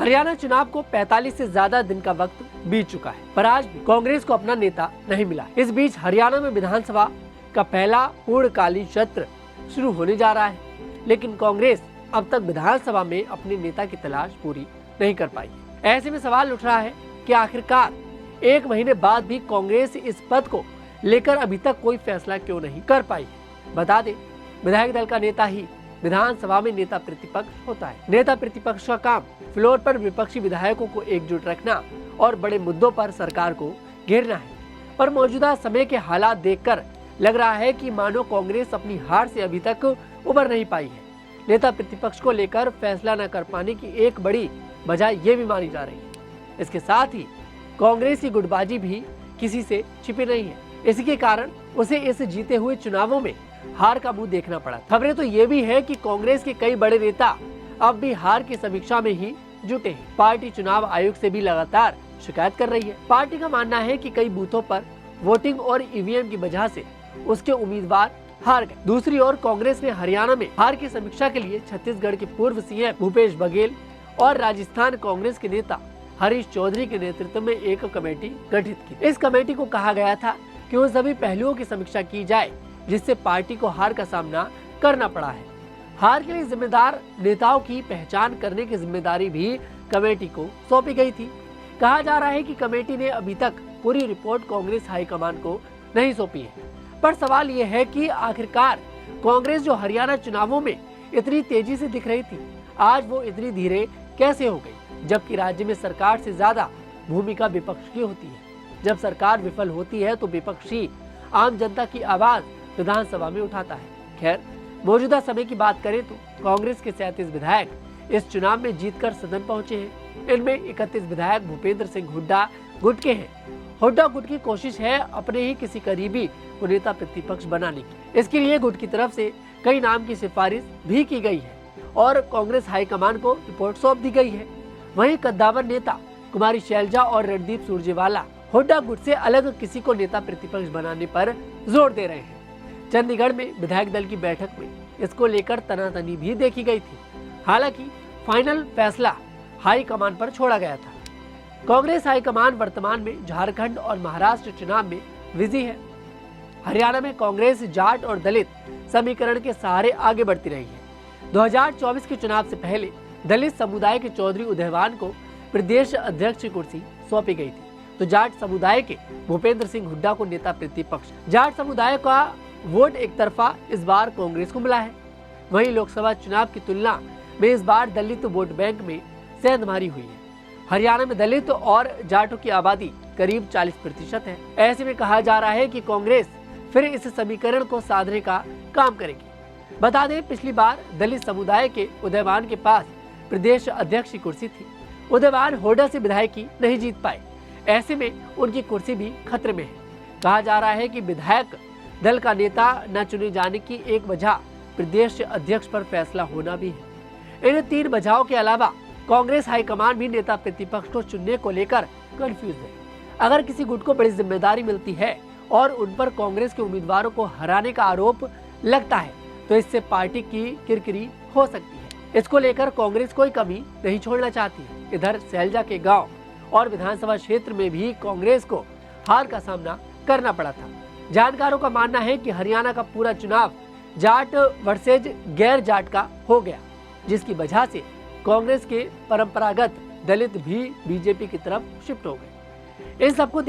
हरियाणा चुनाव को 45 से ज्यादा दिन का वक्त बीत चुका है, पर आज भी कांग्रेस को अपना नेता नहीं मिला। इस बीच हरियाणा में विधानसभा का पहला पूर्णकालीन सत्र शुरू होने जा रहा है, लेकिन कांग्रेस अब तक विधानसभा में अपने नेता की तलाश पूरी नहीं कर पाई है। ऐसे में सवाल उठ रहा है कि आखिरकार 1 महीने बाद भी कांग्रेस इस पद को लेकर अभी तक कोई फैसला क्यों नहीं कर पाई है। बता दें, विधायक दल का नेता ही विधानसभा में नेता प्रतिपक्ष होता है। नेता प्रतिपक्ष का काम फ्लोर पर विपक्षी विधायकों को एकजुट रखना और बड़े मुद्दों पर सरकार को घेरना है। पर मौजूदा समय के हालात देखकर लग रहा है कि मानो कांग्रेस अपनी हार से अभी तक उबर नहीं पाई है। नेता प्रतिपक्ष को लेकर फैसला न कर पाने की एक बड़ी वजह ये भी मानी जा रही है। इसके साथ ही कांग्रेस की गुटबाजी भी किसी से छिपी नहीं है। इसी के कारण उसे इस जीते हुए चुनावों में हार का मुंह देखना पड़ा। खबरें तो ये भी है कि कांग्रेस के कई बड़े नेता अब भी हार की समीक्षा में ही जुटे हैं। पार्टी चुनाव आयोग से भी लगातार शिकायत कर रही है। पार्टी का मानना है कि कई बूथों पर वोटिंग और ईवीएम की वजह से उसके उम्मीदवार हार गए। दूसरी ओर कांग्रेस ने हरियाणा में हार की समीक्षा के लिए छत्तीसगढ़ के पूर्व सीएम भूपेश बघेल और राजस्थान कांग्रेस के नेता हरीश चौधरी के नेतृत्व में एक कमेटी गठित की। इस कमेटी को कहा गया था कि उन सभी पहलुओं की समीक्षा की जाए जिससे पार्टी को हार का सामना करना पड़ा है। हार के लिए जिम्मेदार नेताओं की पहचान करने की जिम्मेदारी भी कमेटी को सौंपी गई थी। कहा जा रहा है कि कमेटी ने अभी तक पूरी रिपोर्ट कांग्रेस हाईकमान को नहीं सौंपी है। पर सवाल यह है कि आखिरकार कांग्रेस जो हरियाणा चुनावों में इतनी तेजी से दिख रही थी, आज वो इतनी धीरे कैसे हो गई, जबकि राज्य में सरकार से ज्यादा भूमिका विपक्ष की होती है। जब सरकार विफल होती है तो विपक्षी आम जनता की आवाज विधानसभा में उठाता है। खैर, मौजूदा समय की बात करें तो कांग्रेस के 37 विधायक इस चुनाव में जीतकर सदन पहुंचे हैं। इनमें 31 विधायक भूपेंद्र सिंह हुड्डा गुट के हैं। हुड्डा गुट की कोशिश है अपने ही किसी करीबी को नेता प्रतिपक्ष बनाने की। इसके लिए गुट की तरफ से कई नाम की सिफारिश भी की गई है और कांग्रेस हाईकमान को रिपोर्ट सौंप दी गई है। वहीं कद्दावर नेता कुमारी शैलजा और रणदीप सुरजेवाला हुड्डा गुट से अलग किसी को नेता प्रतिपक्ष बनाने पर जोर दे रहे हैं। चंडीगढ़ में विधायक दल की बैठक में इसको लेकर तनातनी भी देखी गई थी। हालांकि फाइनल फैसला हाईकमान पर छोड़ा गया था। कांग्रेस हाईकमान वर्तमान में झारखंड और महाराष्ट्र चुनाव में बिजी है। हरियाणा में कांग्रेस जाट और दलित समीकरण के सहारे आगे बढ़ती रही है। 2024 के चुनाव से पहले दलित समुदाय के चौधरी उदयवान को प्रदेश अध्यक्ष की कुर्सी सौंपी गई थी, तो जाट समुदाय के भूपेंद्र सिंह हुड्डा को नेता प्रतिपक्ष। जाट समुदाय का वोट एक तरफा इस बार कांग्रेस को मिला है। वहीं लोकसभा चुनाव की तुलना में इस बार दलित वोट बैंक में सेंधमारी हुई है। हरियाणा में दलित और जाटों की आबादी करीब 40% है। ऐसे में कहा जा रहा है कि कांग्रेस फिर इस समीकरण को साधने का काम करेगी। बता दें, पिछली बार दलित समुदाय के उदयवान के पास प्रदेश अध्यक्ष की कुर्सी थी। उदयवान हुड्डा से विधायकी नहीं जीत पाए। ऐसे में उनकी कुर्सी भी खतरे में है। कहा जा रहा है कि विधायक दल का नेता न चुने जाने की एक वजह प्रदेश अध्यक्ष पर फैसला होना भी है। इन 3 वजहों के अलावा कांग्रेस हाईकमान भी नेता प्रतिपक्ष को चुनने को लेकर कंफ्यूज है। अगर किसी गुट को बड़ी जिम्मेदारी मिलती है और उन पर कांग्रेस के उम्मीदवारों को हराने का आरोप लगता है तो इससे पार्टी की किरकिरी हो सकती है। इसको लेकर कांग्रेस कोई कमी नहीं छोड़ना चाहती है। इधर सैलजा के गाँव और विधानसभा क्षेत्र में भी कांग्रेस को हार का सामना करना पड़ा था। जानकारों का मानना है कि हरियाणा का पूरा चुनाव जाट वर्सेज गैर जाट का हो गया, जिसकी वजह से कांग्रेस के परंपरागत दलित भी बीजेपी की तरफ शिफ्ट हो गए। इन सबको